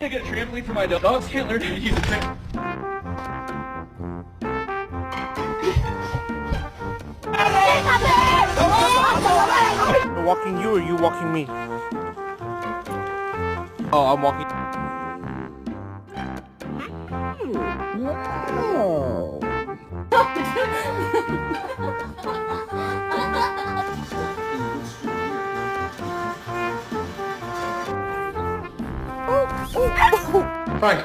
I get a trampoline for my dog. Dogs can't learn to use a trampoline. I'm walking you or you walking me? Oh, I'm walking. Frank.